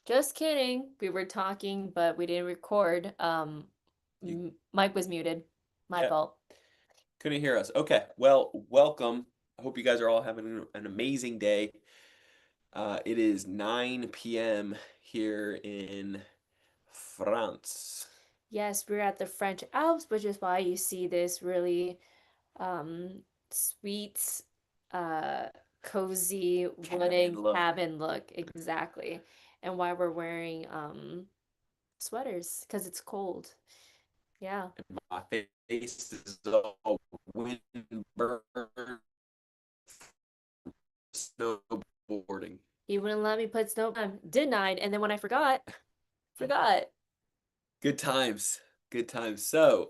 Just kidding. We were talking, but we didn't record. You, Mike was muted. My yeah, fault. couldn't hear us. Okay, well, welcome. I hope you guys are all having an amazing day. It is 9 p.m. here in France. Yes, we're at the French Alps, which is why you see this really um sweet, uh cozy Cabin wooden look. cabin look. Exactly. And why we're wearing sweaters, because it's cold. Yeah. My face is all windburned snowboarding. He wouldn't let me put snow on. Denied, and then when I forgot. Good times. Good times. So,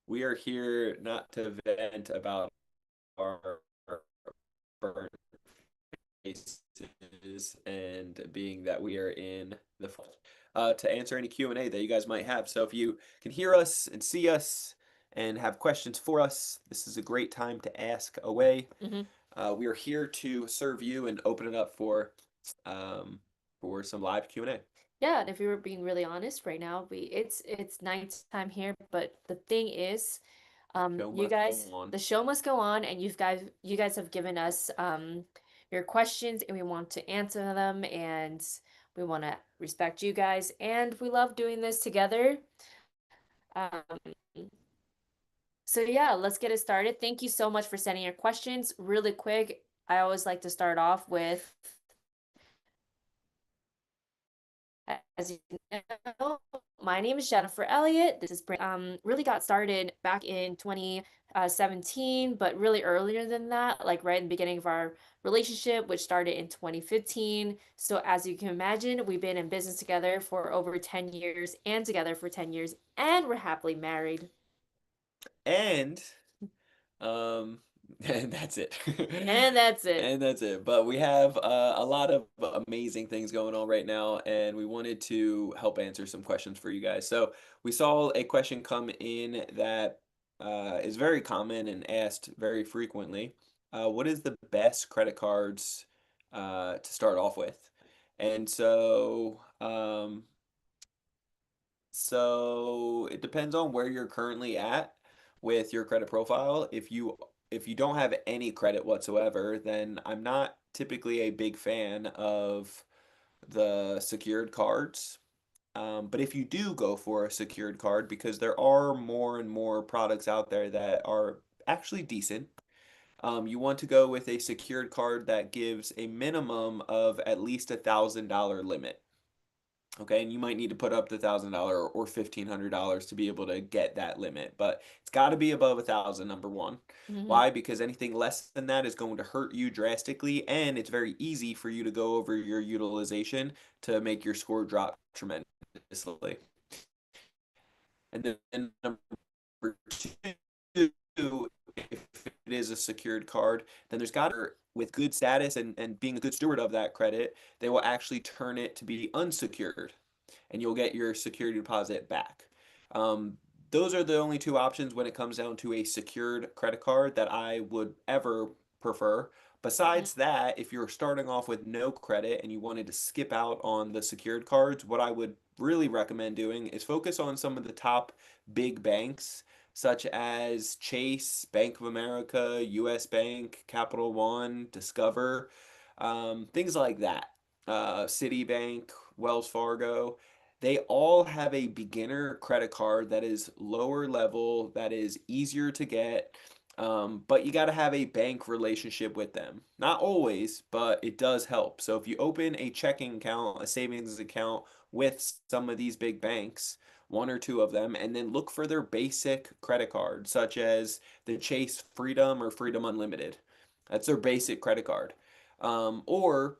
we are here not to vent about our burnt faces and being that we are in the to answer any Q&A that you guys might have. So if you can hear us and see us and have questions for us, this is a great time to ask away. Hmm. We are here to serve you and open it up um, for some live Q&A. Yeah, and if we were being really honest right now, it's nighttime here, but the thing is, Show you must go guys, on. the show must go on, and you guys have given us your questions, and we want to answer them, and we want to respect you guys, and we love doing this together. Um, so yeah, let's get it started. Thank you so much for sending your questions. Really quick, I always like to start off with, as you know, my name is Jennifer Elliott. This is really got started back in 2017, but really earlier than that, like right in the beginning of our relationship, which started in 2015. So as you can imagine, we've been in business together for over 10 years and together for 10 years, and we're happily married. And Um, and that's it. And that's it. And that's it. But we have a lot of amazing things going on right now, and we wanted to help answer some questions for you guys. So we saw a question come in that is very common and asked very frequently. What is the best credit cards to start off with? And so it depends on where you're currently at with your credit profile. If you don't have any credit whatsoever, then I'm not typically a big fan of the secured cards. But if you do go for a secured card, because there are more and more products out there that are actually decent, you want to go with a secured card that gives a minimum of at least $1,000 limit. Okay, and you might need to put up the $1,000 or $1,500 to be able to get that limit, but it's got to be above 1,000. Number one. Hmm. Why? Because anything less than that is going to hurt you drastically, and it's very easy for you to go over your utilization to make your score drop tremendously. And then number two, if it is a secured card, then there's got to, with good status and being a good steward of that credit, they will actually turn it to be unsecured and you'll get your security deposit back. Um, those are the only two options when it comes down to a secured credit card that I would ever prefer. Besides that, if you're starting off with no credit and you wanted to skip out on the secured cards, what I would really recommend doing is focus on some of the top big banks, such as Chase, Bank of America, US Bank, Capital One, Discover, things like that. Citibank, Wells Fargo, they all have a beginner credit card that is lower level, that is easier to get, but you got to have a bank relationship with them. Not always, but it does help. So if you open a checking account, a savings account with some of these big banks, one or two of them, and then look for their basic credit card, such as the Chase Freedom or Freedom Unlimited. That's their basic credit card. Or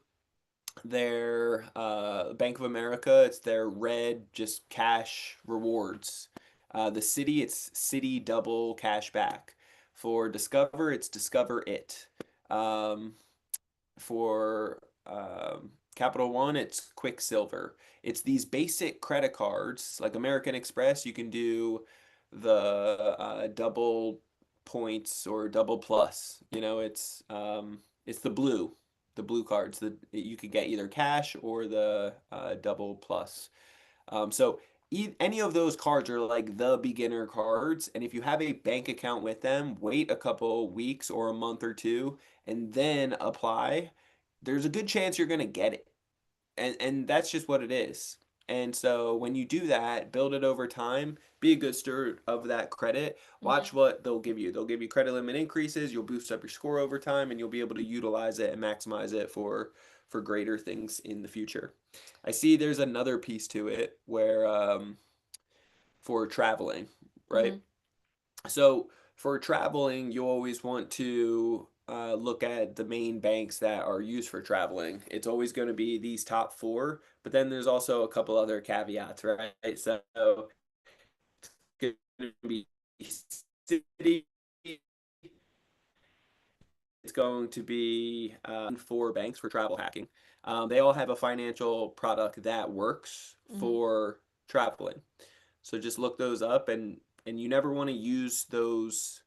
their Bank of America, it's their red just cash rewards. The City, it's City double cash back. For Discover, it's Discover it. Um, for Capital One, it's Quicksilver. It's these basic credit cards like American Express. You can do the double points or double plus. It's the blue. the blue cards. You could get either cash or the double plus. So any of those cards are like the beginner cards, and if you have a bank account with them, wait a couple weeks or a month or two, and then apply. There's a good chance you're gonna get it, and that's just what it is. And so when you do that, build it over time, be a good steward of that credit. Mm-hmm. Watch what they'll give you. They'll give you credit limit increases, you'll boost up your score over time, and you'll be able to utilize it and maximize it for greater things in the future. I see there's another piece to it where for traveling, right? Mm-hmm. So for traveling, you always want to look at the main banks that are used for traveling. It's always going to be these top four, but then there's also a couple other caveats, right? So it's going to be city, it's going to be four banks for travel hacking. They all have a financial product that works Mm-hmm. for traveling. So just look those up, and you never want to use those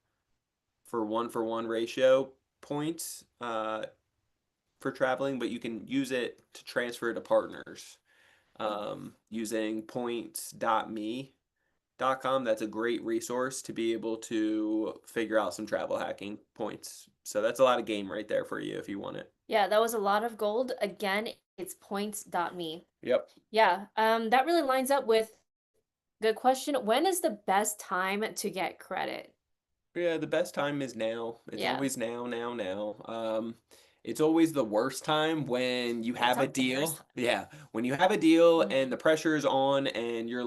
for one ratio points for traveling, but you can use it to transfer to partners using points.me.com. That's a great resource to be able to figure out some travel hacking points. So that's a lot of game right there for you if you want it. Yeah, that was a lot of gold. Again, it's points.me. Yep. Yeah, that really lines up with good question. When is the best time to get credit? Yeah, the best time is now. It's Yeah, always now, now, now. It's always the worst time when you yeah, it's have a always the worst deal. time. Yeah, when you have a deal and Mm-hmm. the pressure's on and you're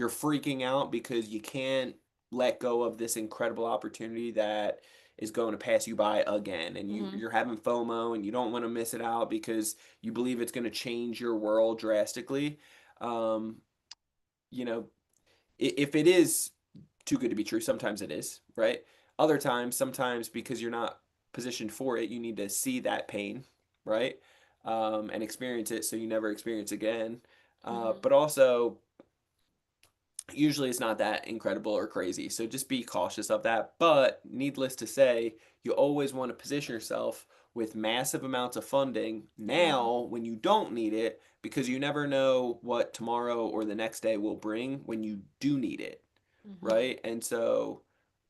freaking out because you can't let go of this incredible opportunity that is going to pass you by again, and Mm-hmm. you're having FOMO and you don't want to miss it out because you believe it's going to change your world drastically. Um, you know, if it is too good to be true, sometimes it is, right? Other times, sometimes because you're not positioned for it, you need to see that pain, right? And experience it so you never experience again. Mm-hmm. But also, usually it's not that incredible or crazy. So just be cautious of that. But needless to say, you always want to position yourself with massive amounts of funding Mm-hmm. now when you don't need it because you never know what tomorrow or the next day will bring when you do need it, Mm-hmm. right? And so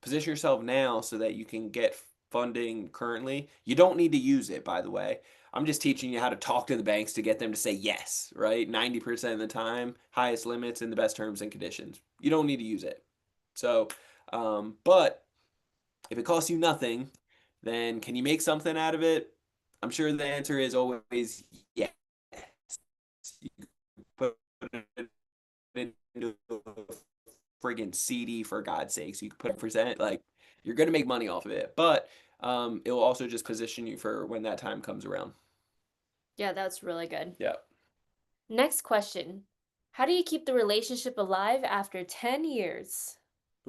position yourself now so that you can get funding currently. You don't need to use it, by the way. I'm just teaching you how to talk to the banks to get them to say yes, right? 90% of the time, highest limits and the best terms and conditions. You don't need to use it. So, but if it costs you nothing, then can you make something out of it? I'm sure the answer is always yes. You put it into a friggin' CD for God's sakes. You could put a percent, like you're gonna make money off of it, but it will also just position you for when that time comes around. Yeah, that's really good. Yeah. Next question. How do you keep the relationship alive after 10 years?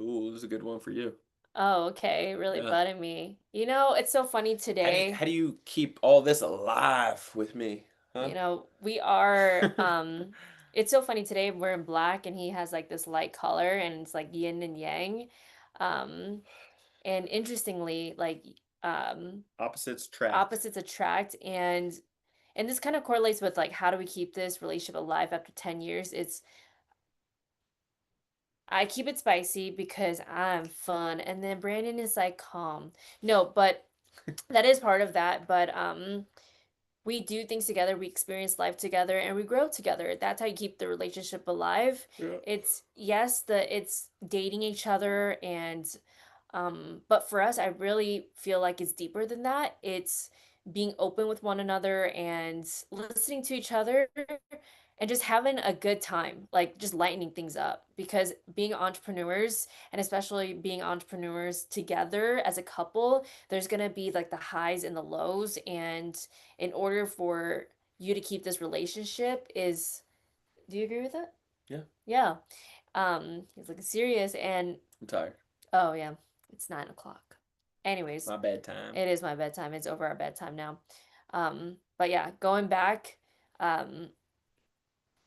Ooh, this is a good one for you. Oh, okay. Really Yeah. butting me. You know, it's so funny today. How do you keep all this alive with me? Huh? We are it's so funny today we're in black and he has like this light color and it's like yin and yang. Um and interestingly, like um Opposites attract. opposites attract and this kind of correlates with like how do we keep this relationship alive after 10 years? It's I keep it spicy because I'm fun and then Brandon is like calm. No, but that is part of that, but we do things together, we experience life together, and we grow together. That's how you keep the relationship alive. Yeah. It's yes, it's dating each other and but for us, I really feel like it's deeper than that. It's being open with one another and listening to each other and just having a good time, like just lightening things up. Because being entrepreneurs, and especially being entrepreneurs together as a couple, there's gonna be like the highs and the lows. And in order for you to keep this relationship is, do you agree with that? Yeah. Yeah. He's looking serious and I'm tired. oh yeah, it's 9 o'clock. Anyways, My bedtime. it is my bedtime. It's over our bedtime now. But yeah, going back, um,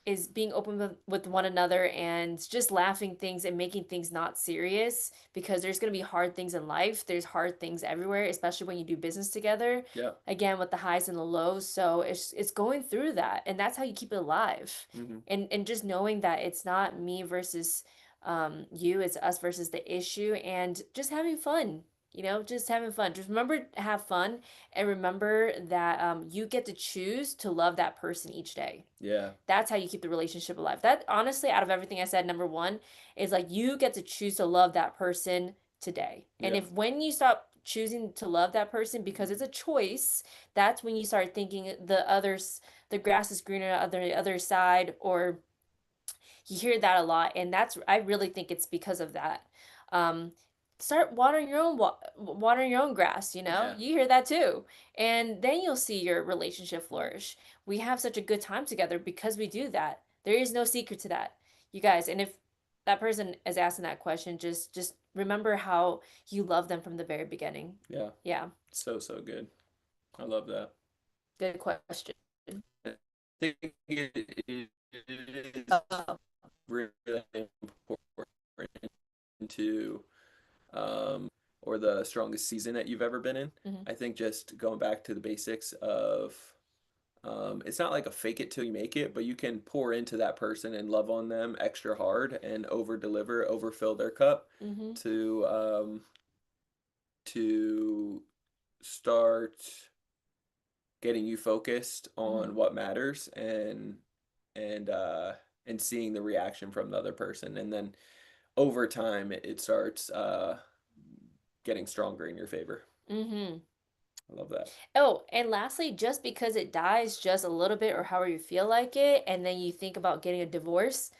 is being open with one another and just laughing things and making things not serious, because there's going to be hard things in life. There's hard things everywhere, especially when you do business together. Yeah. Again, with the highs and the lows. So it's going through that, and that's how you keep it alive. Hmm. And just knowing that it's not me versus you, it's us versus the issue, and just having fun. Just having fun. Just remember to have fun, and remember that you get to choose to love that person each day. Yeah. That's how you keep the relationship alive. That honestly, out of everything I said, number one is like you get to choose to love that person today. And Yeah. if when you stop choosing to love that person because it's a choice, that's when you start thinking the grass is greener on the other side, or you hear that a lot, and I really think it's because of that. Um, Start watering your own grass. Yeah. You hear that too, and then you'll see your relationship flourish. We have such a good time together because we do that. There is no secret to that, you guys. And if that person is asking that question, just remember how you love them from the very beginning. Yeah. Yeah, So, so good. I love that. good question. I think it is Oh, really important to or the strongest season that you've ever been in. mhm, I think just going back to the basics of it's not like a fake it till you make it, but you can pour into that person and love on them extra hard and over deliver, overfill their cup mhm, to to start getting you focused on mhm, what matters and uh and seeing the reaction from the other person, and then over time it starts getting stronger in your favor. mhm. I love that. Oh, and lastly, just because it dies just a little bit or however you feel like it, and then you think about getting a divorce,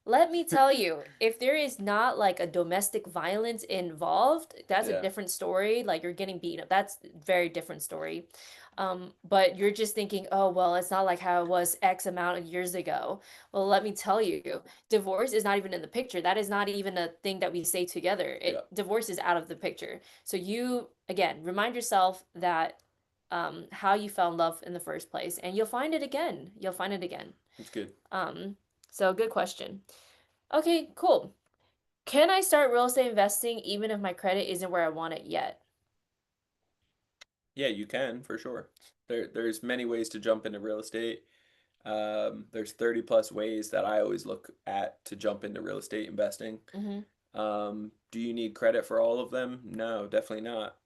let me tell you, if there is not like a domestic violence involved, that's a Yeah. different story. Like you're getting beaten up. That's a very different story. But you're just thinking, oh, well, it's not like how it was X amount of years ago. Well, let me tell you, divorce is not even in the picture. That is not even a thing that we say together. Yeah. Divorce is out of the picture. So you, again, remind yourself that how you fell in love in the first place, and you'll find it again. You'll find it again. That's good. Um, so good question. Okay, cool. Can I start real estate investing even if my credit isn't where I want it yet? Yeah, you can for sure. There's many ways to jump into real estate. There's 30 plus ways that I always look at to jump into real estate investing. Mm-hmm. Do you need credit for all of them? No, definitely not.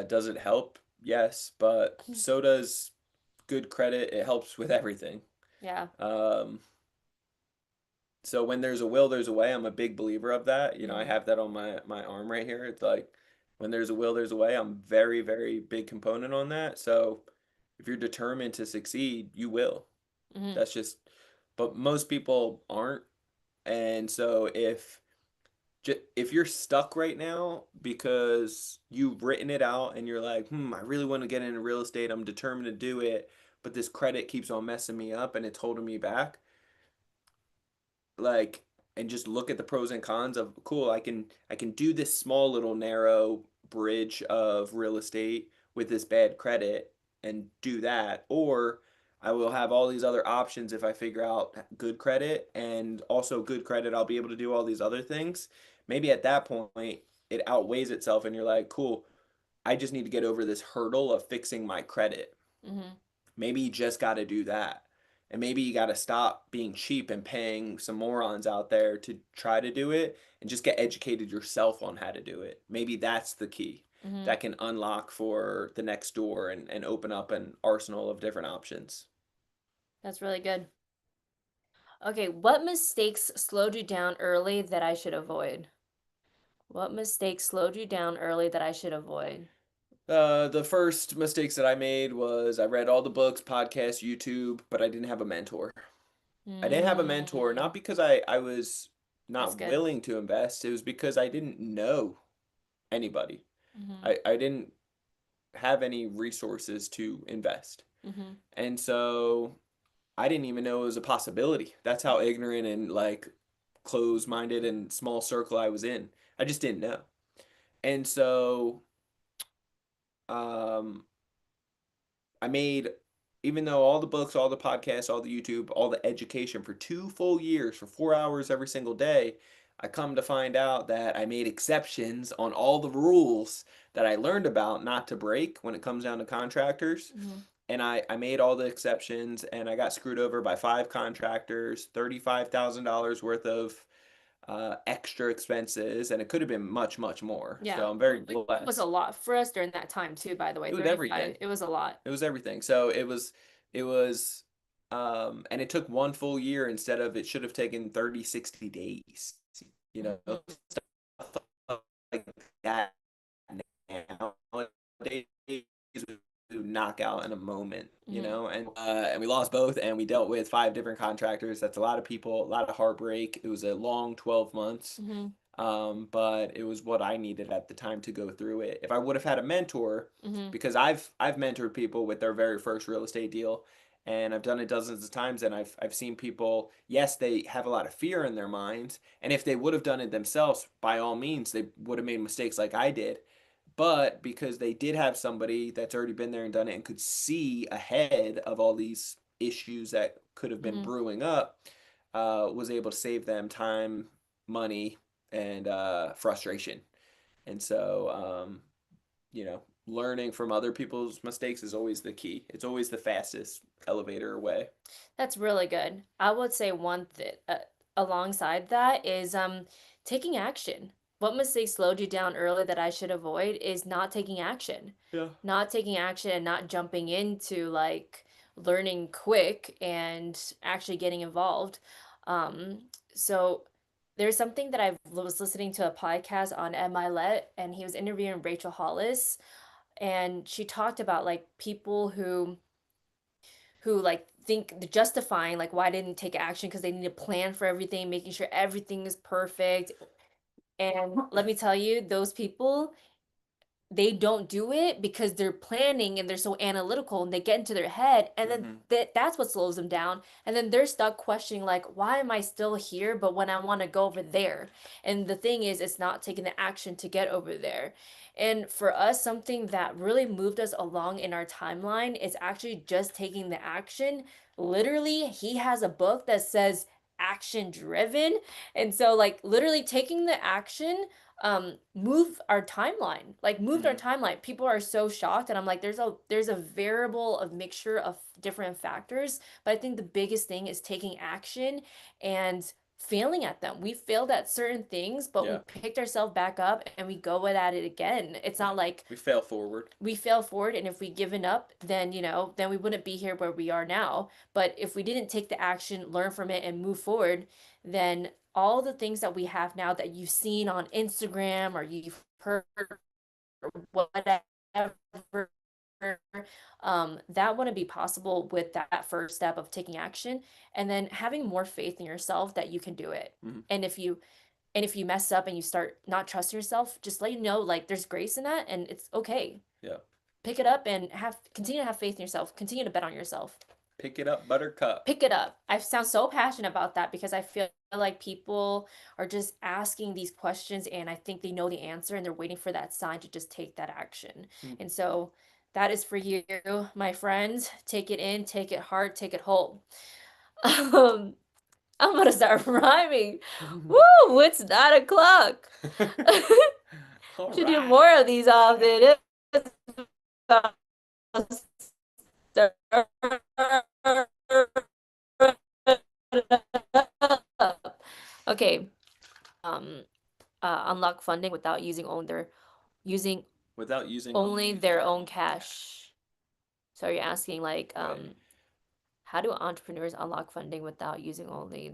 Does it help? Yes, but so does good credit. It helps with everything. Yeah. Um, so when there's a will, there's a way. I'm a big believer of that. I Mm-hmm. have that on my arm right here. It's like when there's a will, there's a way. I'm very, very big component on that. So if you're determined to succeed, you will. Mm-hmm. That's just, but most people aren't. And so if you're stuck right now because you've written it out and you're like, I really want to get into real estate, I'm determined to do it, but this credit keeps on messing me up and it's holding me back, like, and just look at the pros and cons of, cool, I can do this small little narrow bridge of real estate with this bad credit and do that, or I will have all these other options if I figure out good credit, and also good credit I'll be able to do all these other things. Maybe at that point it outweighs itself and you're like, cool, I just need to get over this hurdle of fixing my credit. Mm-hmm. Maybe you just got to do that. And maybe you got to stop being cheap and paying some morons out there to try to do it and just get educated yourself on how to do it. Maybe that's the key Mm-hmm. that can unlock for the next door and open up an arsenal of different options. That's really good. Okay, what mistakes slowed you down early that I should avoid? What mistakes slowed you down early that I should avoid? The first mistakes that I made was I read all the books, podcasts, YouTube, but I didn't have a mentor. I didn't have a mentor, Mm, not because I was that's not good. willing to invest. It was because I didn't know anybody. Mm-hmm. I didn't have any resources to invest. Mm-hmm. And so I didn't even know it was a possibility. That's how ignorant and like closed minded and small circle I was in. I just didn't know. And so um, I made even though all the books, all the podcasts, all the YouTube, all the education for 2 full years, for 4 hours every single day, I come to find out that I made exceptions on all the rules that I learned about not to break when it comes down to contractors. Mhm. And I made all the exceptions and I got screwed over by 5 contractors, $35,000 worth of extra expenses, and it could have been much, much more. Yeah, So I'm very which was a blessed. lot for us during that time too, by the way. It was 35, everything. it was a lot. It was everything. So it was, and it took 1 full year instead of it should have taken 30, 60 days. You know, Mhm. stuff like that nowadays we would knock out in a moment, Mhm. and we lost both, and we dealt with 5 different contractors. That's a lot of people, a lot of heartbreak. It was a long 12 months, Mhm. but it was what I needed at the time to go through it. If I would have had a mentor, Mhm. because I've mentored people with their very first real estate deal, and I've done it dozens of times, and I've seen people. Yes, they have a lot of fear in their minds, and if they would have done it themselves, by all means, they would have made mistakes like I did. But because they did have somebody that's already been there and done it and could see ahead of all these issues that could have been Mhm. brewing up, was able to save them time, money, and frustration. And so, learning from other people's mistakes is always the key. It's always the fastest elevator way. That's really good. I would say one thing alongside that is taking action. What mistake slowed you down early that I should avoid is not taking action. Yeah. Not taking action and not jumping into like learning quick and actually getting involved. Um, so there's something that I was listening to a podcast on Ed Milet, and he was interviewing Rachel Hollis, and she talked about like people who like think the justifying like why didn't take action because they need to plan for everything, making sure everything is perfect. And let me tell you, those people, they don't do it because they're planning and they're so analytical and they get into their head, and then Mm-hmm. that's what slows them down, and then they're stuck questioning like why am I still here but when I want to go over there. And the thing is, it's not taking the action to get over there. And for us, something that really moved us along in our timeline is actually just taking the action. Literally, he has a book that says action driven. And so like literally taking the action move our timeline, like moved our Mm-hmm. timeline. People are so shocked, and I'm like there's a variable of mixture of different factors, but I think the biggest thing is taking action and failing at them. We failed at certain things, but we Yeah. picked ourselves back up and we go at it again. It's Yeah. not like We fail forward. we fail forward, and if we given up, then then we wouldn't be here where we are now. But if we didn't take the action, learn from it, and move forward, then all the things that we have now that you've seen on Instagram or you've heard or whatever, that wouldn't be possible with that first step of taking action, and then having more faith in yourself that you can do it. Mm-hmm. And if you mess up and you start not trusting yourself, just let you know like there's grace in that and it's okay. Yeah. Pick it up and have continue to have faith in yourself. Continue to bet on yourself. Pick it up, Buttercup. Pick it up. I sound so passionate about that because I feel like people are just asking these questions and I think they know the answer and they're waiting for that sign to just take that action. And so that is for you, my friends. Take it in, take it hard, take it whole. Um, I'm gonna start rhyming. Woo! It's 9 o'clock. All Should do right. more of these often. It's about okay. Um, unlock funding without using Without using only only their their own own cash. cash. So you're asking like, Right. how do entrepreneurs unlock funding without using only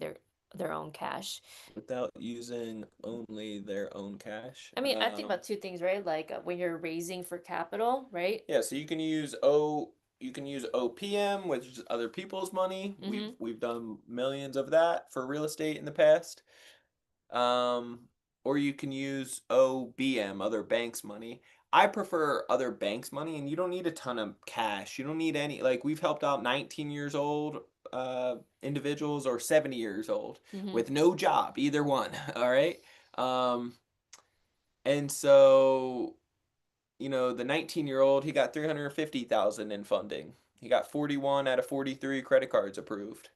their own cash? Without using only their own cash. I mean, I think about two things, right? Like when you're raising for capital, right? Yeah, so you can use OPM, which is other people's money. We've Mm-hmm. we've done millions of that for real estate in the past. Um, or you can use OBM, other banks' money. I prefer other banks' money, and you don't need a ton of cash. You don't need any, like, we've helped out 19 years old individuals or 70 years old Mm-hmm. with no job, either one. All right. Um, and so, the 19-year-old, he got 350,000 in funding. He got 41 out of 43 credit cards approved.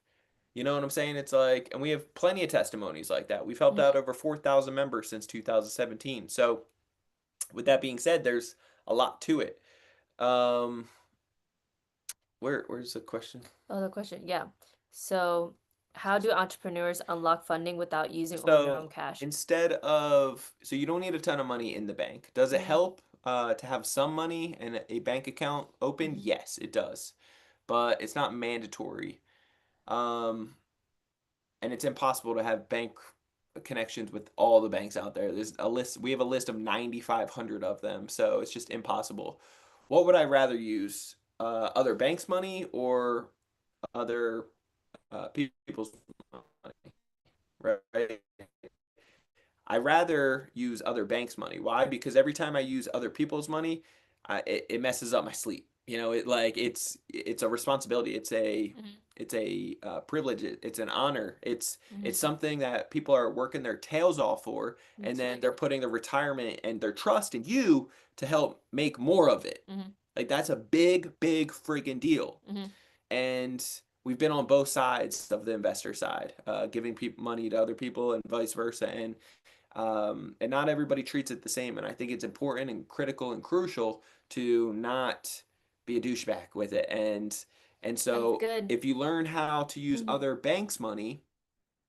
You know what I'm saying? It's like, and we have plenty of testimonies like that. We've helped out Mhm. over 4,000 members since 2017. So, with that being said, there's a lot to it. Um, where's the question? Other question, yeah. So, how do entrepreneurs unlock funding without using all their own So cash? so you don't need a ton of money in the bank. Does it Mm-hmm. help to have some money and a bank account open? Mm-hmm. Yes, it does, but it's not mandatory. Um, and it's impossible to have bank connections with all the banks out there. There's a list. We have a list of 9,500 of them, so it's just impossible. What would I rather use? Other banks' money or other people's money? Right? I rather use other banks' money. Why? Because every time I use other people's money, it messes up my sleep. You know, it's a responsibility. Mm-hmm. It's a privilege. It's an honor. It's Mm-hmm. something that people are working their tails off for, and That's then right. they're putting their retirement and their trust in you to help make more of it. Mm-hmm. Like that's a big, big freaking deal. Mm-hmm. And we've been on both sides of the investor side, giving people money to other people and vice versa. And not everybody treats it the same. And I think it's important and critical and crucial to not be a douchebag with it. And That's so good. if you learn how to use Mm-hmm. other banks' money,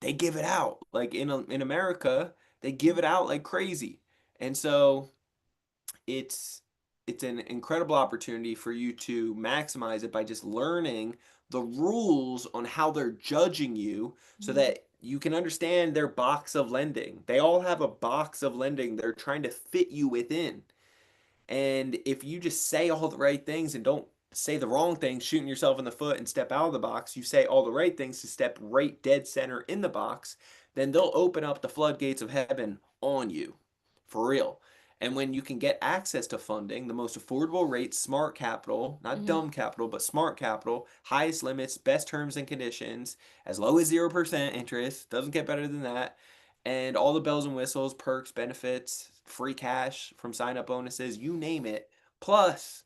they give it out. Like in America, they give it out like crazy. And so it's it's an incredible opportunity for you to maximize it by just learning the rules on how they're judging you so Mm-hmm. that you can understand their box of lending. They all have a box of lending they're trying to fit you within. And if you just say all the right things and don't say the wrong things, shooting yourself in the foot and step out of the box, you say all the right things to step right dead center in the box, then they'll open up the floodgates of heaven on you. For real. And when you can get access to funding, the most affordable rates, smart capital, not Mm-hmm. dumb capital, but smart capital, highest limits, best terms and conditions, as low as 0% interest, doesn't get better than that, and all the bells and whistles, perks, benefits, free cash from sign up bonuses, you name it. Plus,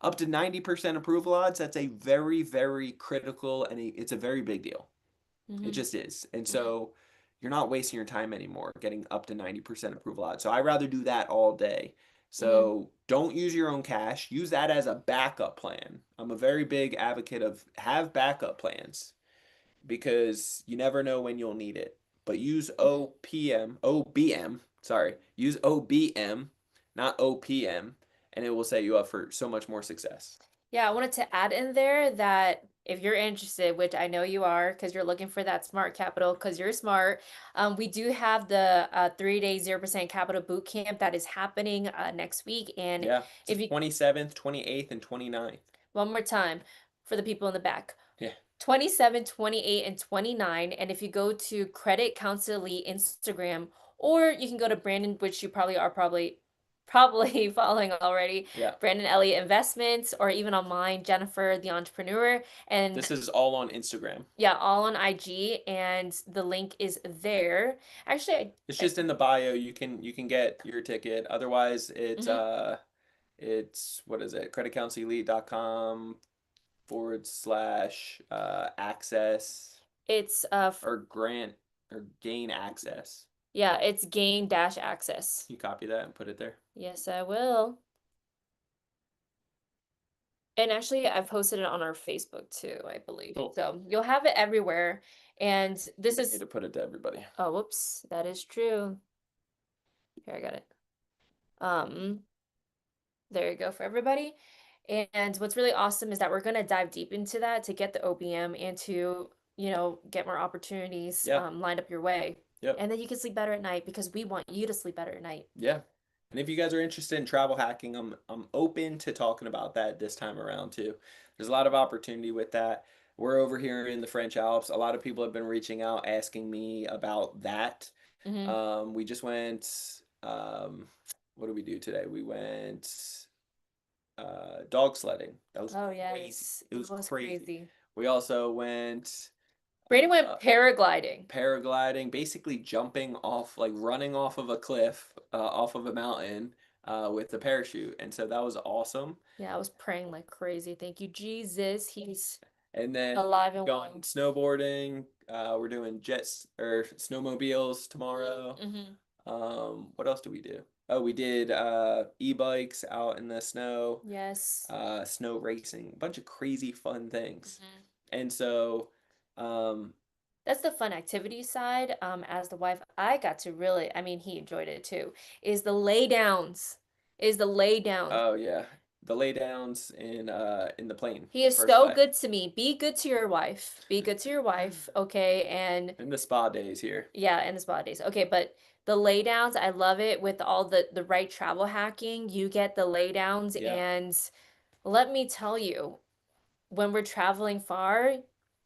up to 90% approval odds. That's a very, very critical and it's a very big deal. It Mm-hmm. just is. And Mm-hmm. so you're not wasting your time anymore getting up to 90% approval odds. So I'd rather do that all day. Mm-hmm. So don't use your own cash. Use that as a backup plan. I'm a very big advocate of have backup plans because you never know when you'll need it. But use Mm-hmm. OBM, sorry, use OBM, not OPM, and it will set you up for so much more success. Yeah, I wanted to add in there that if you're interested, which I know you are, because you're looking for that smart capital, because you're smart, we do have the 3 day 0% capital boot camp that is happening next week. And Yeah, it's the if you, 27th, 28th, and 29th. one more time for the people in the back, Yeah, 27, 28, and 29. And if you go to Credit Counsel Elite Instagram, or you can go to Brandon, which you probably are probably following already, yeah. Brandon Elliott Investments, or even on mine, Jennifer the Entrepreneur. And This is all on Instagram. yeah, all on IG, and the link is there. Actually, It's just in the bio. You can get your ticket. Otherwise, mhm. it's what is it? Creditcounselelite.com / access It's or grant or gain access. yeah, it's gain dash access. You copy that and put it there. Yes, I will. And actually, I've posted it on our Facebook too, I believe. Cool. So you'll have it everywhere. And this Need is, to put it to everybody. oh, whoops, that is true. Here, I got it. Um, there you go for everybody. And what's really awesome is that we're going to dive deep into that to get the OBM and to, get more opportunities Yeah. lined up your way. Yep. And then you can sleep better at night because we want you to sleep better at night. Yeah. And if you guys are interested in travel hacking, I'm open to talking about that this time around too. There's a lot of opportunity with that. We're over here in the French Alps. A lot of people have been reaching out asking me about that. Hmm. We just went what did we do today? We went dog sledding. That was Oh, crazy. yes, It it was was crazy. crazy. We also went Brady went uh, paragliding. paragliding, basically jumping off, like running off of a cliff, off of a mountain, with the parachute, and so that was awesome. Yeah, I was praying like crazy. Thank you, Jesus. He's And then alive and going well. snowboarding. We're doing jets or snowmobiles tomorrow. Mm-hmm. What else do we do? Oh, we did e-bikes out in the snow, Yes. snow racing, a bunch of crazy fun things. Mm-hmm. And so, um, That's the fun activity side. As the wife, I got to really, I mean, he enjoyed it too, is the lay downs. Is the lay downs. oh yeah, the laydowns in the plane, He is first so class, good to me. Be good to your wife. Be good to your wife, okay? And in the spa days here. yeah, and the spa days. Okay, but the lay downs, I love it with all the right travel hacking. You get the lay downs, Yeah. and let me tell you, when we're traveling far,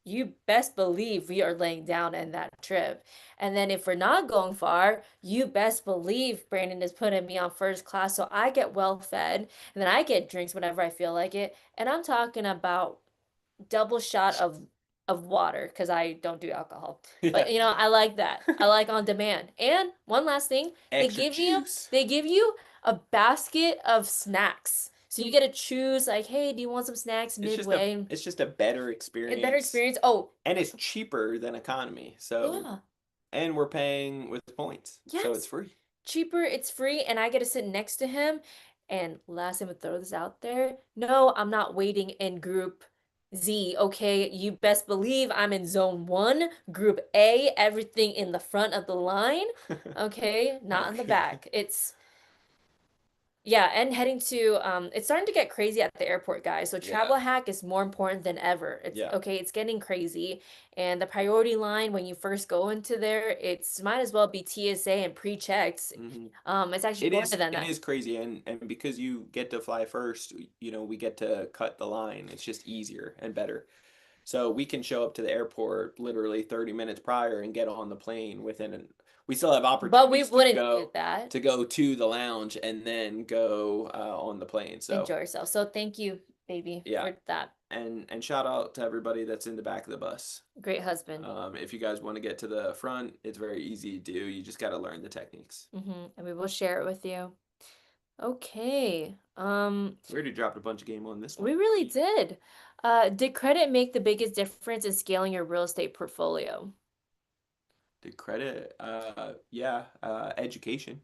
you best believe we are laying down in that trip. And then if we're not going far, you best believe Brandon is putting me on first class so I get well fed, and then I get drinks whenever I feel like it. And I'm talking about double shot of water because I don't do alcohol. Yeah. But I like that. I like on demand. And one last thing, they Extra give you juice. they give you a basket of snacks. So you get to choose like, hey, do you want some snacks midway? It's just a better A better experience, experience. Oh, and it's cheaper than economy. So, yeah. and we're paying with points, so it's Yes. free. Cheaper, it's free, and I get to sit next to him. And last time I throw this out there, no, I'm not waiting in group Z, okay? You best believe I'm in zone one, group A, everything in the front of the line, okay? Not in the Okay. back. Yeah, and heading to it's starting to get crazy at the airport, guys. So Yeah. travel hack is more important than ever. It's Yeah. okay, it's getting crazy. And the priority line when you first go into there, it's might as well be TSA and pre-checks. Hmm. It's actually more than It that. is crazy, and because you get to fly first, we get to cut the line. It's just easier and better. So we can show up to the airport literally 30 minutes prior and get on the plane within an we still have But we opportunities wouldn't do that. to go to the lounge and then go on the plane. So Enjoy yourself. So thank you, baby, yeah, for that. and shout out to everybody that's in the back of the bus. Great husband. If you guys want to get to the front, it's very easy to do. You just got to learn the techniques. And we will share it with you. Okay. We already dropped a bunch of game on this one. We really did. Did credit make the biggest difference in scaling your real estate portfolio? Did credit, yeah, education,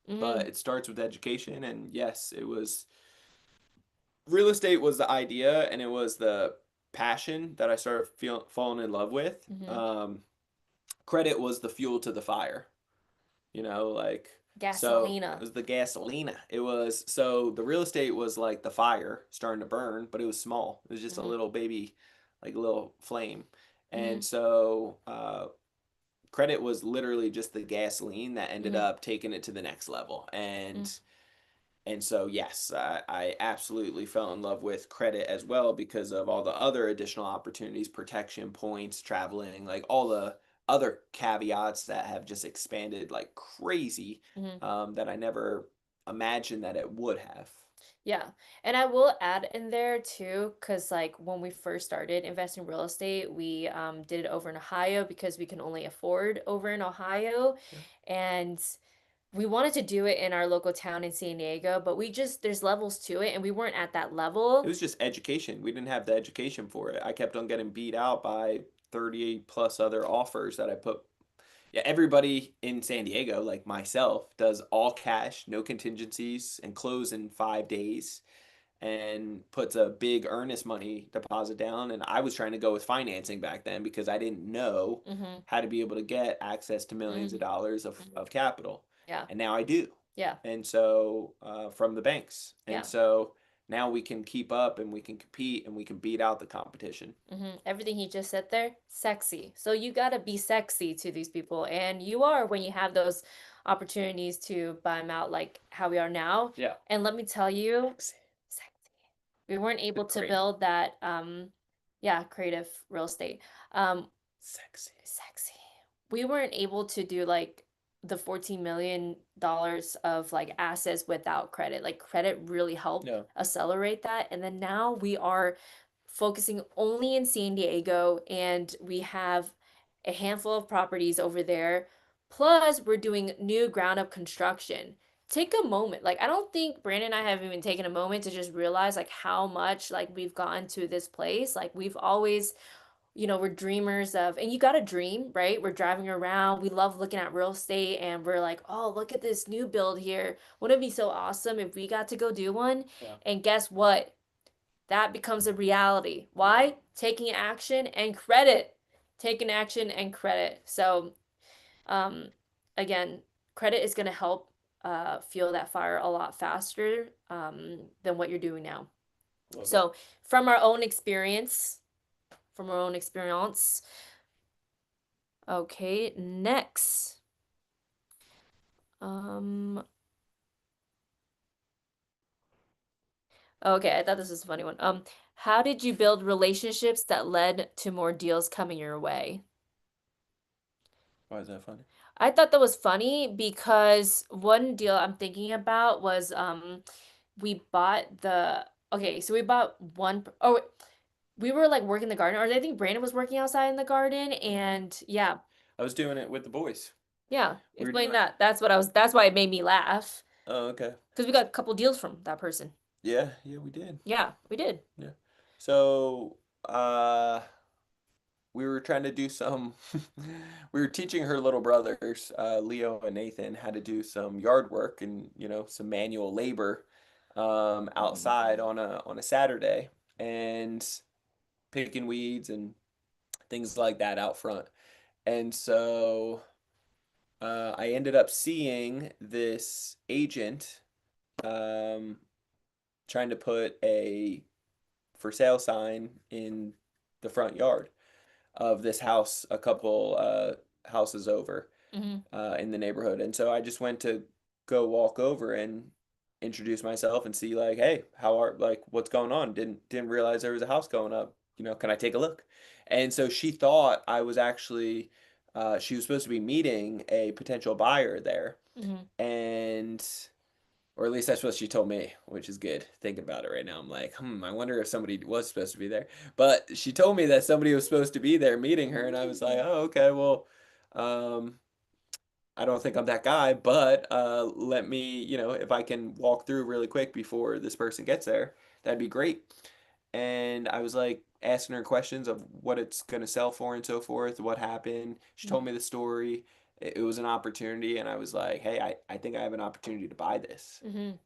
Mm-hmm. but it starts with education, and yes, it was real estate was the idea, and it was the passion that I started falling in love with. Mm-hmm. Credit was the fuel to the fire. Like, so it Gasolina. was the gasolina. It was so the real estate was like the fire starting to burn, but it was small. It was just a Mm-hmm. little baby, like a little flame. Mm-hmm. And so credit was literally just the gasoline that ended Mm-hmm. up taking it to the next level. And so, yes, I absolutely fell in love with credit as well because of all the other additional opportunities, protection points, traveling, like all the other caveats that have just expanded like crazy, Mm-hmm. that I never imagined that it would have. Yeah. And I will add in there too, because like when we first started investing in real estate, we did it over in Ohio because we can only afford over in Ohio. Yeah. And we wanted to do it in our local town in San Diego, but there's levels to it, and we weren't at that It level. was just education. We didn't have the education for it. I kept on getting beat out by 30 plus other offers that I put. Yeah, everybody in San Diego, like myself, does all cash, no contingencies, and close in 5 days and puts a big earnest money deposit down. And I was trying to go with financing back then because I didn't know Mm-hmm. how to be able to get access to millions of Mm-hmm. dollars Hmm. of capital. Yeah. And now I do. Yeah. And so from the banks. And Yeah. so now we can keep up and we can compete and we can beat out the competition. Everything he just said there, sexy. So you gotta be sexy to these people, and you are when you have those opportunities to buy them out, like how we are now. Yeah. And let me tell you, Sexy. sexy. We weren't able to Creative. build that, yeah, creative real estate. Um, Sexy. Sexy. We weren't able to do like the $14 million of like assets without credit. Like credit really helped No. accelerate that. And then now we are focusing only in San Diego, and we have a handful of properties over there. Plus, we're doing new ground up construction. take a moment. Like I don't think Brandon and I have even taken a moment to just realize like how much like we've gotten to this place. Like we've always, we're dreamers of, and you got to dream, right? We're driving around. We love looking at real estate and we're like, oh, look at this new build here. Wouldn't it be so awesome if we got to go do one? Yeah. And guess what? That becomes a reality. Why? Taking action and credit. Taking action and credit. So, um, again, credit is going to help fuel that fire a lot faster than what you're doing now. Love it. So, from our own experience, from our own experience, okay, next. Um, okay, I thought this was a funny one. How did you build relationships that led to more deals coming your way? Why is that funny? I thought that was funny because one deal I'm thinking about was we bought the okay, so we bought one oh we were like working the garden, or I think Brandon was working outside in the garden, and yeah, I was doing it with the boys. yeah, We were explain doing. that. That's why it made me laugh Oh, okay. because we got a couple deals from that person. Yeah, yeah, we did. Yeah, we did. Yeah. So, we were trying to do some. We were teaching her little brothers, Leo and Nathan, how to do some yard work and some manual labor, Mhm. outside on a Saturday, and picking weeds and things like that out front. And so, I ended up seeing this agent, um, trying to put a for sale sign in the front yard of this house a couple houses over, Mhm. in the neighborhood. And so I just went to go walk over and introduce myself and see, like, hey, how are, like, what's going on? Didn't realize there was a house going up. Can I take a look? And so she thought I was actually, she was supposed to be meeting a potential buyer there, Mhm. and or at least that's what she told me, which is good. Thinking about it right now, I'm like, I wonder if somebody was supposed to be there. But she told me that somebody was supposed to be there meeting her, and I was like, oh, okay, well, um, I don't think I'm that guy, but let me, if I can walk through really quick before this person gets there, that'd be great. And I was like asking her questions of what it's gonna sell for and so forth, what happened. She told me the story. It was an opportunity, and I was like, hey, I think I have an opportunity to buy this. Mhm.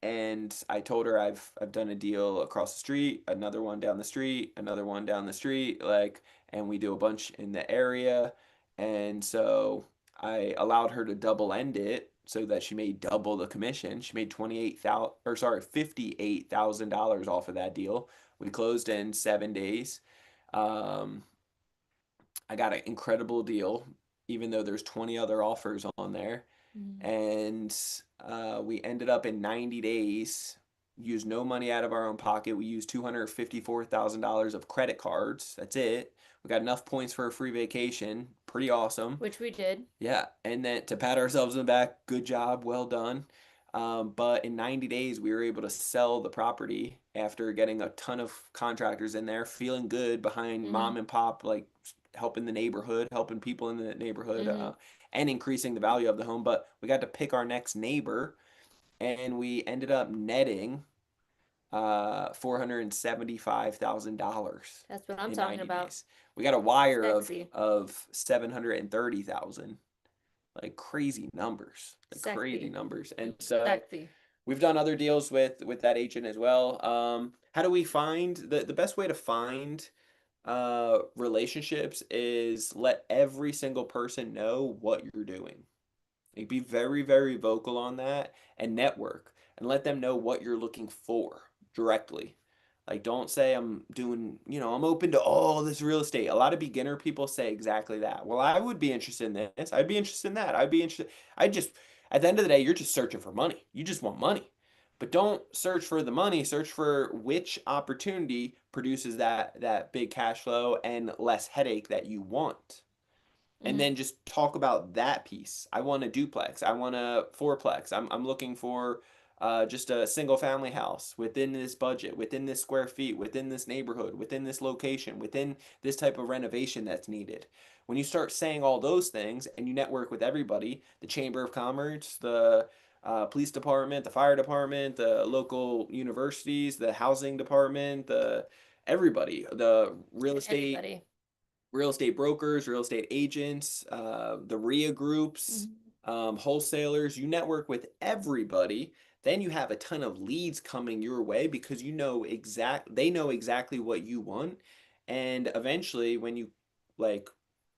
And I told her I've done a deal across the street, another one down the street, another one down the street, like, and we do a bunch in the area. And so I allowed her to double end it so that she made double the commission. She made 28,000, or sorry, $58,000 off of that deal. We closed in 7 days. Um, I got an incredible deal, even though there's 20 other offers on there. Mhm. And we ended up in 90 days, used no money out of our own pocket. We used $254,000 of credit cards. That's it. We got enough points for a free vacation. Pretty awesome. Which we did. Yeah, and then to pat ourselves on the back, good job, well done. But in 90 days, we were able to sell the property after getting a ton of contractors in there, feeling good behind Mhm. mom and pop, like helping the neighborhood, helping people in the neighborhood, Mhm. and increasing the value of the home. But we got to pick our next neighbor, and we ended up netting $475,000 That's what I'm in talking 90 about. days. We got a wire Sexy. of 730,000, like crazy numbers, like crazy Sexy. numbers. And so Sexy. we've done other deals with that agent as well. How do we find the best way to find relationships is let every single person know what you're doing. Like, be very, very vocal on that and network and let them know what you're looking for directly. Like, don't say I'm doing, I'm open to all this real estate. A lot of beginner people say exactly that. Well, I would be interested in this. I'd be interested in that. I'd be interested. I just, at the end of the day, you're just searching for money. You just want money. But don't search for the money. Search for which opportunity produces that big cash flow and less headache that you want, and Mhm. then just talk about that piece. I want a duplex. I want a fourplex. I'm looking for just a single family house within this budget, within this square feet, within this neighborhood, within this location, within this type of renovation that's needed. When you start saying all those things and you network with everybody, the Chamber of Commerce, the police department, the fire department, the local universities, the housing department, the everybody, the Everybody. real estate brokers, real estate agents, the RIA groups, Mhm. wholesalers. You network with everybody. Then you have a ton of leads coming your way because they know exactly what you want. And eventually, when you like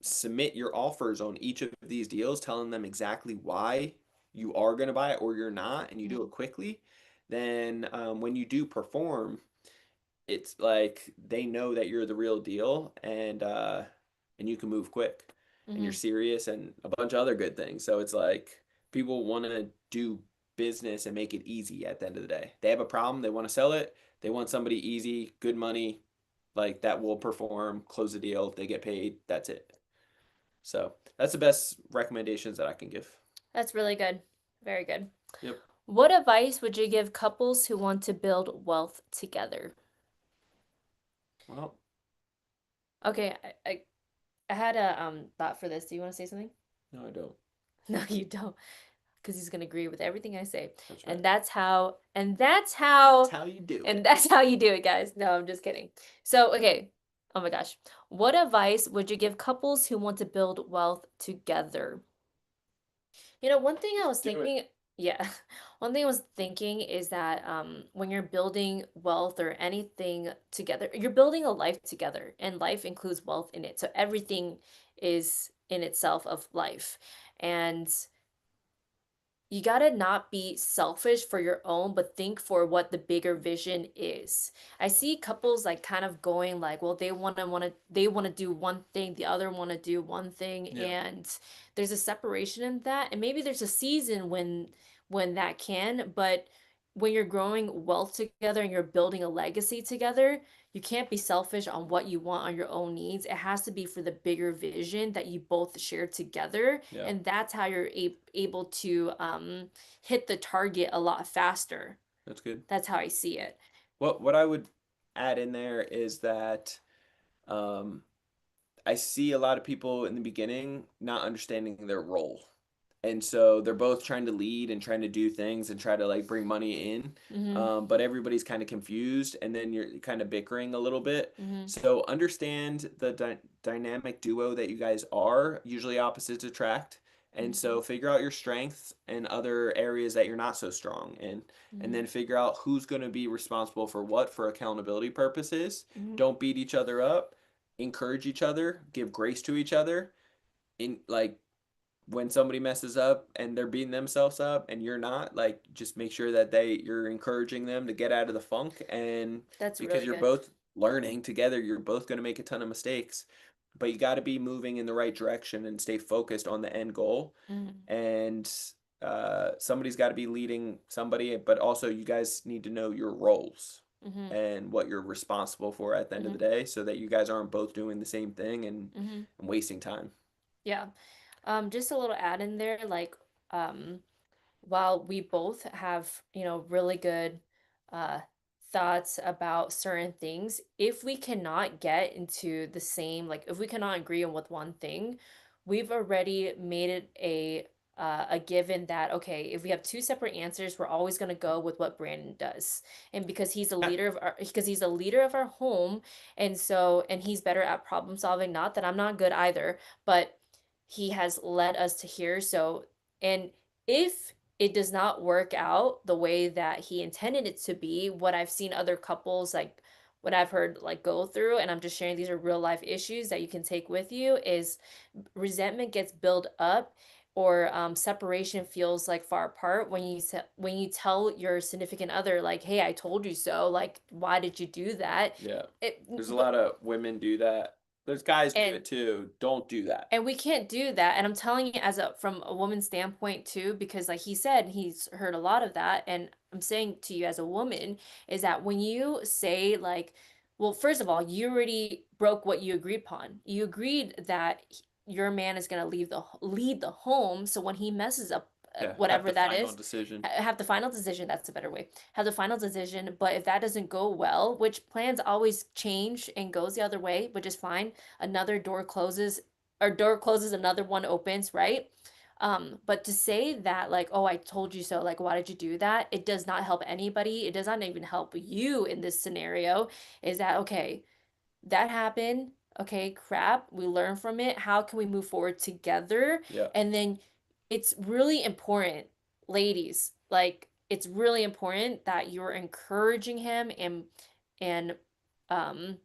submit your offers on each of these deals, telling them exactly why you are going to buy it or you're not, and you do it Mhm. quickly, then when you do perform, it's like they know that you're the real deal, and you can move quick and you're Mhm. serious and a bunch of other good things. So it's like people want to do business and make it easy at the end of the day. They have a problem, they want to sell it, they want somebody easy, good money, like that will perform, close the deal, they get paid, that's it. So that's the best recommendations that I can give. That's really good. Very good. Yep. What advice would you give couples who want to build wealth together? Well, Okay, I had a thought for this. Do you want to say something? no, I don't. No, you don't, because he's gonna agree with everything I say. That's right. And That's how you do it. that's how you do it, guys. No, I'm just kidding. So, okay. Oh my gosh. What advice would you give couples who want to build wealth together? One thing I was Just do it. thinking, yeah, one thing I was thinking is that when you're building wealth or anything together, you're building a life together, and life includes wealth in it. So everything is in itself of life. And you gotta not be selfish for your own, but think for what the bigger vision is. I see couples like kind of going like, well, they wanna do one thing, the other wanna do one thing, Yeah. and there's a separation in that. And maybe there's a season when that can, but when you're growing wealth together and you're building a legacy together, you can't be selfish on what you want on your own needs. It has to be for the bigger vision that you both share together, Yeah. and that's how you're able to hit the target a lot faster. That's good. That's how I see it. What I would add in there is that um, I see a lot of people in the beginning not understanding their role. And so they're both trying to lead and trying to do things and try to like bring money in. Mm-hmm. But everybody's kind of confused and then you're kind of bickering a little bit. Mm-hmm. So understand the dynamic duo that you guys are. Usually opposites attract. And Mm-hmm. so figure out your strengths and other areas that you're not so strong in. And Mm-hmm. then figure out who's going to be responsible for what for accountability purposes. Mm-hmm. Don't beat each other up, encourage each other, give grace to each other. In like when somebody messes up and they're beating themselves up and you're not, like just make sure that you're encouraging them to get out of the funk, and That's because really you're good. both learning together, you're both going to make a ton of mistakes, but you got to be moving in the right direction and stay focused on the end goal. Mm-hmm. And somebody's got to be leading somebody, but also you guys need to know your roles Mm-hmm. and what you're responsible for at the end of Mm-hmm. the day so that you guys aren't both doing the same thing Mm-hmm. and wasting time. Yeah. Just a little add in there, like, um, while we both have, really good uh thoughts about certain things, if we cannot get into the same, like if we cannot agree on with one thing, we've already made it a given that okay, if we have two separate answers, we're always going to go with what Brandon does. And because he's a leader of our home, and he's better at problem solving, not that I'm not good either, but he has led us to here. So, and if it does not work out the way that he intended it to be, what I've seen other couples like what I've heard like go through, and I'm just sharing these are real life issues that you can take with you, is resentment gets built up, or separation feels like far apart when when you tell your significant other like, hey, I told you so, like why did you do that? Yeah. it There's a but lot of women do that. There's guys do and it too. Don't do that. And we can't do that. And I'm telling you as a from a woman's standpoint too, because like he said, he's heard a lot of that. And I'm saying to you as a woman is that when you say like, well, first of all, you already broke what you agreed upon. You agreed that your man is going to lead the home. So when he messes up Yeah, have whatever the that final is. decision. Have the final decision. That's a better way. Have the final decision. But if that doesn't go well, which plans always change and goes the other way, which is fine. Another door closes, or door closes, another one opens, right? But to say that, like, oh, I told you so, like, why did you do that? It does not help anybody. It does not even help you in this scenario. Is that okay? That happened. Okay, crap. We learn from it. How can we move forward together? Yeah, And then it's really important, ladies, like it's really important that you're encouraging him and um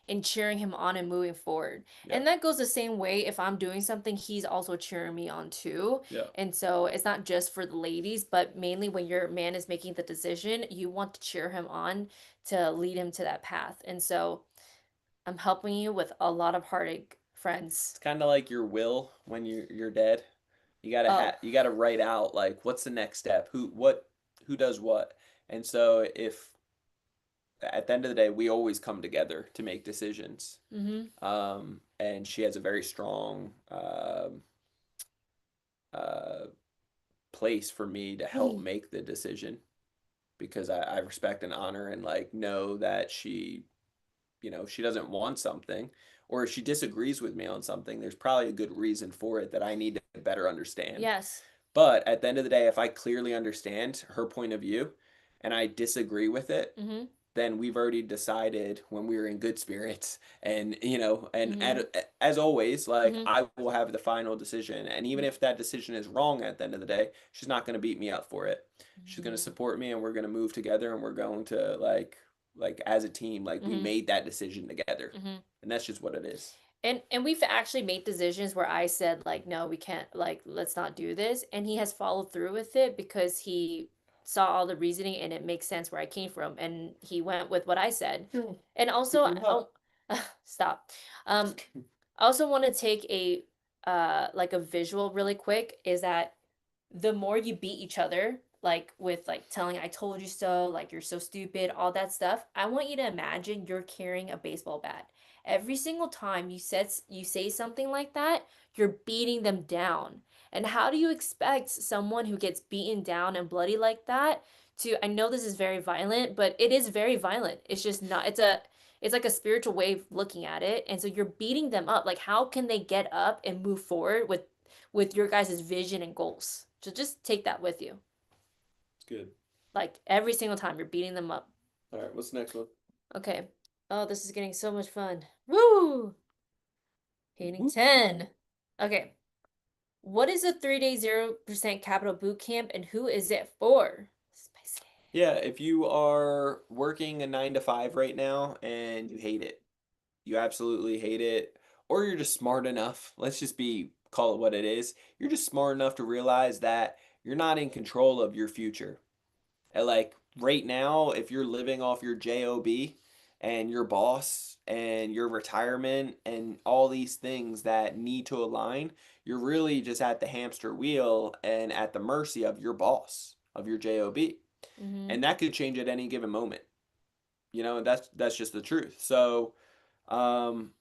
and cheering him on and moving forward. yeah, And that goes the same way if I'm doing something, he's also cheering me on too. yeah. And so it's not just for the ladies, but mainly when your man is making the decision, you want to cheer him on to lead him to that path. And so I'm helping you with a lot of heartache, friends. It's kind of like your will when you're dead. Oh, You gotta write out like what's the next step, who does what. And so if at the end of the day we always come together to make decisions. mm-hmm, And she has a very strong uh, place for me to help make the decision because I respect and honor and like know that she doesn't want something or if she disagrees with me on something, there's probably a good reason for it that I need to better understand. yes, But at the end of the day, if I clearly understand her point of view and I disagree with it, mm-hmm, then we've already decided when we were in good spirits and mm-hmm, as always like mm-hmm, I will have the final decision and even if that decision is wrong at the end of the day she's not going to beat me up for it. She's going to support me and we're going to move together and we're going to like as a team like we mm-hmm, made that decision together mm-hmm. and that's just what it is. And we've actually made decisions where I said like, no, we can't, like, let's not do this, and he has followed through with it because he saw all the reasoning and it makes sense where I came from, and he went with what I said. And also, What? oh, stop. I also want to take a like a visual really quick is that the more you beat each other, like with like telling I told you so, like you're so stupid, all that stuff, I want you to imagine you're carrying a baseball bat. Every single time you say something like that, you're beating them down. And how do you expect someone who gets beaten down and bloody like that to, I know this is very violent, but it is very violent. It's just not, it's like a spiritual way of looking at it. And so you're beating them up. Like how can they get up and move forward with your guys' vision and goals? So just take that with you. It's good. Like every single time you're beating them up. All right, what's the next one? Okay. Oh, this is getting so much fun. Woo! Hitting Whoop. 10. Okay. What is a 3-day 0% capital boot camp and who is it for? Spicy. Yeah, if you are working a 9 to 5 right now and you hate it, you absolutely hate it, or you're just smart enough, let's just be call it what it is. You're just smart enough to realize that you're not in control of your future. And like right now, if you're living off your job and your boss and your retirement and all these things that need to align, you're really just at the hamster wheel and at the mercy of your boss, of your job. Mm-hmm. And that could change at any given moment. That's just the truth. So um,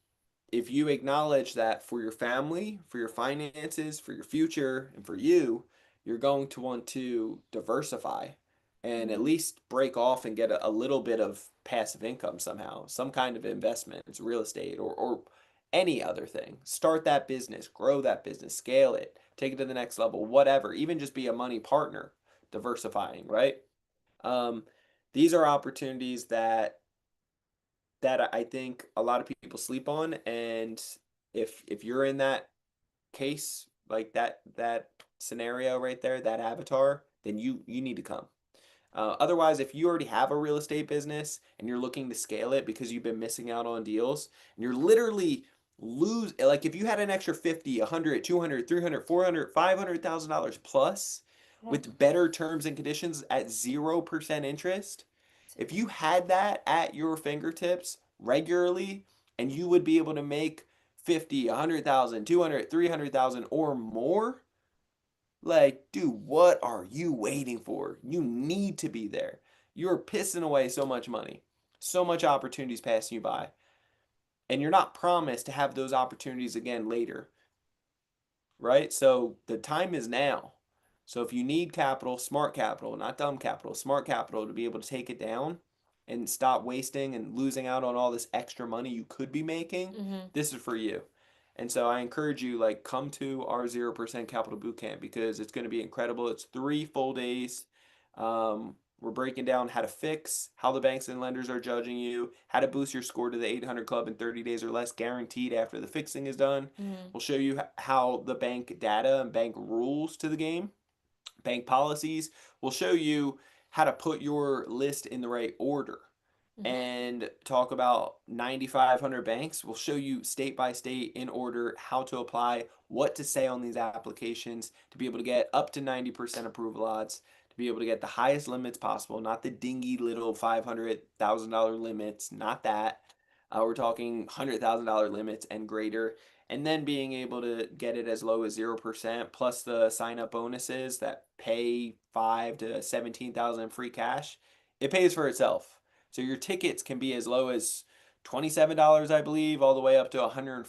if you acknowledge that for your family, for your finances, for your future, and for you, you're going to want to diversify and at Mm-hmm. least break off and get a little bit of passive income somehow, some kind of investment, it's real estate or any other thing. Start that business, grow that business, scale it, take it to the next level, whatever, even just be a money partner, diversifying, right? Um, these are opportunities that I think a lot of people sleep on, and if you're in that case, like that scenario right there, that avatar, then you need to come. Otherwise, if you already have a real estate business and you're looking to scale it because you've been missing out on deals, and you're literally lose like if you had an extra 50, 100, 200, 300, 400, $500,000 plus with better terms and conditions at 0% interest, if you had that at your fingertips regularly and you would be able to make 50, 100,000, 200, 300,000 or more, like, dude, what are you waiting for? You need to be there. You're pissing away so much money, so much opportunities passing you by, and you're not promised to have those opportunities again later, right? So the time is now. So if you need capital, smart capital, not dumb capital, smart capital to be able to take it down and stop wasting and losing out on all this extra money you could be making, Mm-hmm. this is for you. And so I encourage you, like, come to our 0% capital boot camp because it's going to be incredible. It's 3 full days. We're breaking down how to fix, how the banks and lenders are judging you, how to boost your score to the 800 club in 30 days or less, guaranteed after the fixing is done. Mm-hmm. We'll show you how the bank data and bank rules to the game, bank policies. We'll show you how to put your list in the right order Mm-hmm. and talk about 9,500 banks. We'll show you state by state in order how to apply, what to say on these applications to be able to get up to 90% approval odds, to be able to get the highest limits possible, not the dingy little $500,000 limits, not that. We're talking $100,000 limits and greater, and then being able to get it as low as 0% plus the sign up bonuses that pay 5 to 17,000 free cash. It pays for itself. So your tickets can be as low as $27, I believe, all the way up to $147.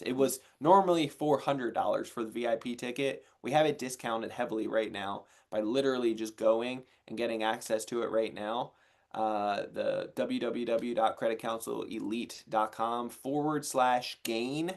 It Mm-hmm. was normally $400 for the VIP ticket. We have it discounted heavily right now by literally just going and getting access to it right now. The www.creditcounselelite.com/gain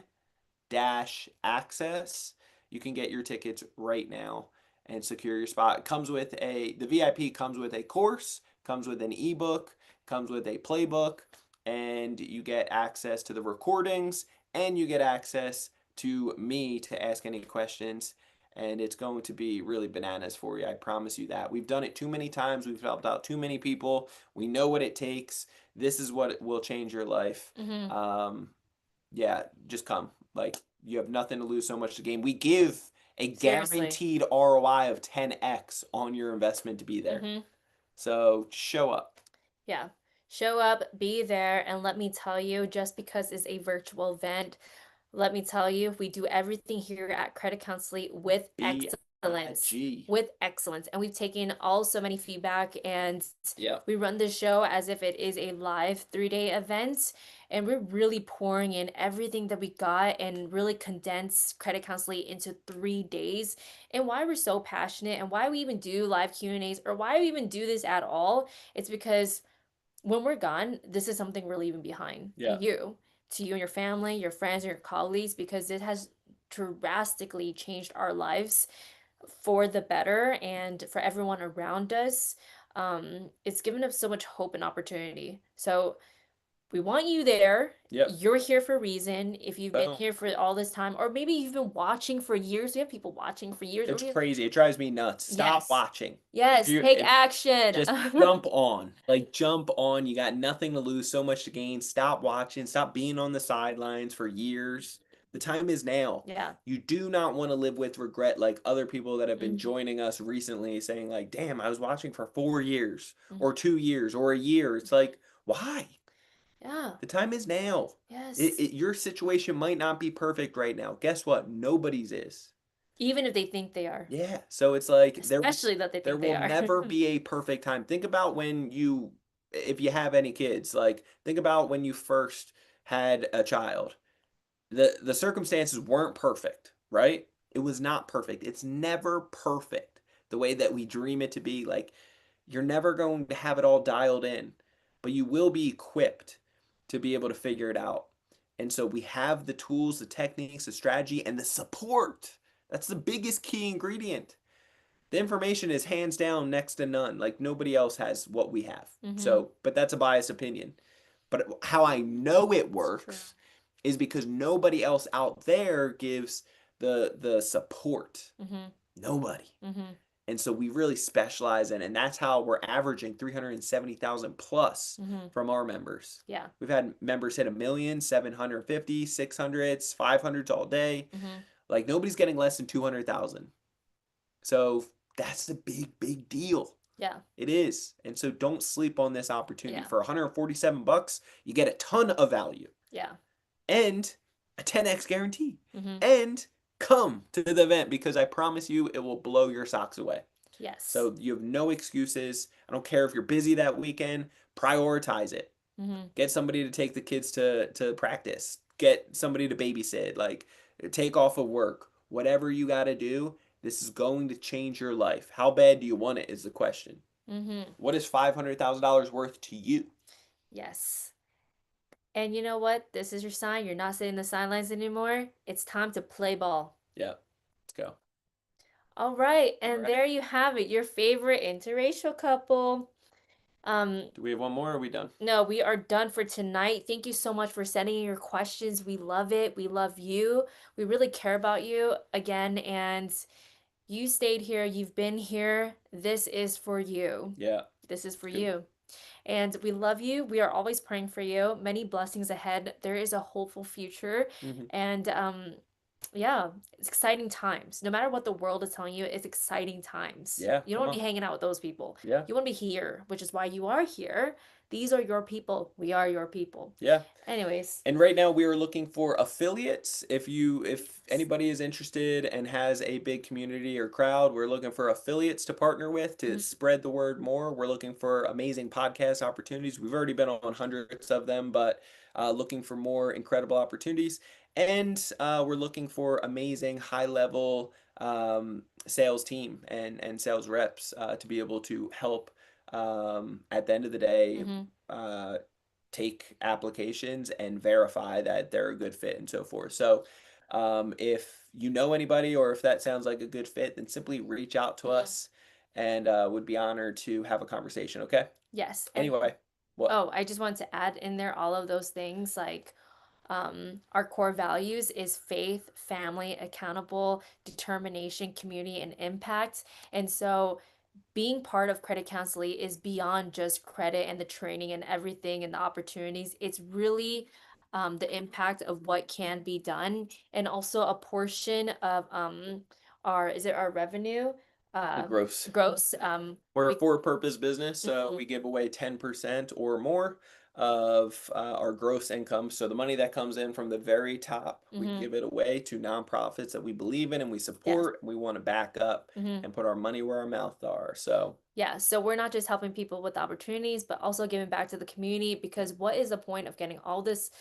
dash access. You can get your tickets right now and secure your spot. It comes with the VIP comes with a course, comes with an ebook, comes with a playbook, and you get access to the recordings and you get access to me to ask any questions. And it's going to be really bananas for you. I promise you that. We've done it too many times. We've helped out too many people. We know what it takes. This is what will change your life. Mm-hmm. Um, yeah, just come. Like, you have nothing to lose, so much to gain. We give a Seriously. guaranteed ROI of 10x on your investment to be there. Mm-hmm. So show up. Yeah. Show up, be there, and let me tell you, just because it's a virtual event, let me tell you, we do everything here at Credit Counseling with excellence. BIG. With excellence. And we've taken all so many feedback and Yep. we run the show as if it is a live 3 day event. And we're really pouring in everything that we got and really condense credit counseling into 3 days. And why we're so passionate and why we even do live Q&As or why we even do this at all, it's because when we're gone, this is something we're leaving behind Yeah. to you and your family, your friends, and your colleagues, because it has drastically changed our lives for the better and for everyone around us. It's given us so much hope and opportunity. So we want you there. Yep. You're here for a reason. If you've been Boom. here for all this time, or maybe you've been watching for years, we have people watching for years, or It's we have, crazy. It drives me nuts. Stop yes, watching. If yes, you take if action. just jump on. Like, jump on. You got nothing to lose, so much to gain. Stop watching. Stop being on the sidelines for years. The time is now. Yeah. You do not want to live with regret like other people that have been Hmm. joining us recently saying, like, damn, I was watching for 4 years Hmm. or 2 years or a year. It's like, why? Yeah. The time is now. Yes. Your situation might not be perfect right now. Guess what? Nobody's is. Even if they think they are, Yeah. So it's like especially that they there think they will are. never be a perfect time. Think about when you if you have any kids, like think about when you first had a child. The circumstances weren't perfect, right? It was not perfect. It's never perfect the way that we dream it to be. Like, you're never going to have it all dialed in, but you will be equipped to be able to figure it out. And so we have the tools, the techniques, the strategy, and the support. That's the biggest key ingredient. The information is hands down next to none. Like, nobody else has what we have. Hmm. So, but that's a biased opinion. But how I know it It's true. works is because nobody else out there gives the support. Hmm. Nobody. Hmm. And so we really specialize in it. And that's how we're averaging 370,000 plus Hmm. from our members. Yeah. We've had members hit 1,000,000, 750, 600s, 500s all day. Hmm. Like, nobody's getting less than 200,000. So that's a big, big deal. Yeah. It is. And so don't sleep on this opportunity. Yeah. For 147 bucks, you get a ton of value Yeah. and a 10x guarantee. Hmm. And come to the event because I promise you it will blow your socks away. Yes. So you have no excuses. I don't care if you're busy that weekend, prioritize it. Hmm. Get somebody to take the kids to practice. Get somebody to babysit. Like, take off of work. Whatever you got to do, This is going to change your life. How bad do you want it is the question. Mm-hmm. What is $500,000 worth to you? Yes. And you know what? This is your sign. You're not sitting in the sidelines anymore. It's time to play ball. Yeah, let's go. All right, All and right. there you have it, your favorite interracial couple. Um, Do we have one more or are we done? no, we are done for tonight. Thank you so much for sending in your questions. We love it. We love you. We really care about you again, and you stayed here. You've been here. This is for you. Yeah, This is for good. you. And we love you. We are always praying for you. Many blessings ahead. There is a hopeful future. Hmm. And yeah, it's exciting times. No matter what the world is telling you, it's exciting times. Yeah, You don't come want to on. be hanging out with those people. Yeah, You want to be here, which is why you are here. These are your people. We are your people. yeah. Anyways, And right now we are looking for affiliates. If anybody is interested and has a big community or crowd, we're looking for affiliates to partner with to mhm, spread the word more. We're looking for amazing podcast opportunities. We've already been on hundreds of them, but looking for more incredible opportunities. And we're looking for amazing high level sales team and sales reps to be able to help at the end of the day. mhm, Uh, take applications and verify that they're a good fit and so forth. So, if you know anybody or if that sounds like a good fit, then simply reach out to mhm. us and would be honored to have a conversation. Okay. Yes. And Anyway, what? oh, I just want to add in there all of those things like our core values is faith, family, accountable, determination, community, and impact. And so being part of Credit Counseling is beyond just credit and the training and everything and the opportunities. It's really the impact of what can be done and also a portion of is it our revenue? The Uh, gross. gross. We're a We for-purpose business, so mhm, we give away 10% or more of our gross income. So the money that comes in from the very top, we mhm, give it away to nonprofits that we believe in and we yes. support. We want to back up Mhm. and put our money where our mouth are. So Yeah, so we're not just helping people with opportunities, but also giving back to the community because what is the point of getting all this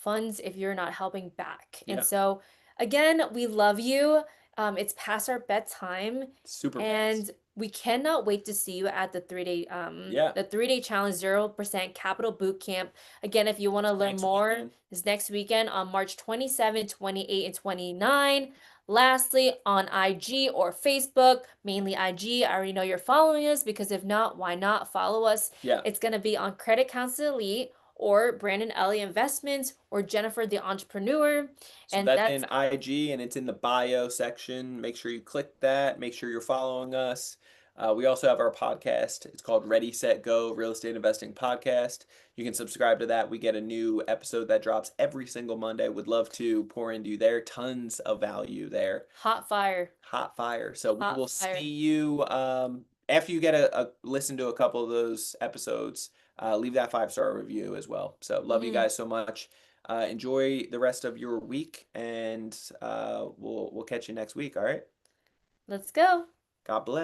funds if you're not helping back? And yeah, so, again, we love you. It's past our bedtime, super and fast. we cannot wait to see you at Yeah, the 3 day challenge 0% capital boot camp. Again, if you want to it's learn next more, weekend. it's next weekend on March 27, 28, and 29. Lastly, on IG or Facebook, mainly IG, I already know you're following us because if not, why not follow us? Yeah. It's going to be on Credit Counsel Elite or Brandon Elliott Investments or Jennifer the Entrepreneur. So And that's that's in IG and it's in the bio section. Make sure you click that. Make sure you're following us. We also have our podcast. It's called Ready, Set, Go Real Estate Investing Podcast. You can subscribe to that. We get a new episode that drops every single Monday. Would love to pour into you there. Tons of value there. hot fire. Hot fire. So we Hot will fire. see you after you get a listen to a couple of those episodes. Leave that 5-star review as well. So love you Mhm. guys so much. Enjoy the rest of your week, and we'll catch you next week. All right. Let's go. God bless.